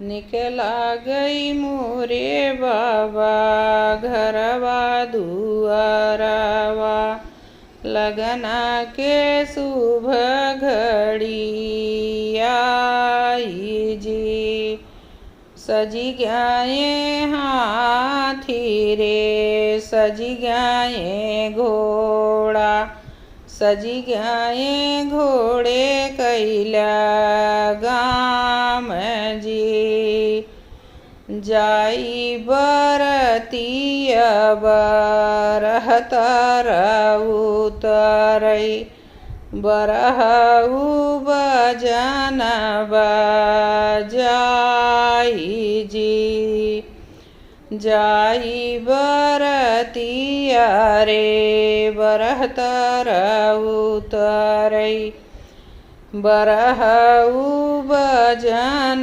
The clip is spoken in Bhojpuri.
निकला गई मोरे बाबा घरवा दुआरवा, लगना के शुभ घड़ी आई जी। सजी गए हाथी रे सजी गए घोड़ा, सजी गए घोड़े कैला गाम जी। जाई बरतिया बरहतर उतरई, बरहु बजन बजाई जी। जाई बरतिया रे बरहतर उतरई, बरहु बजन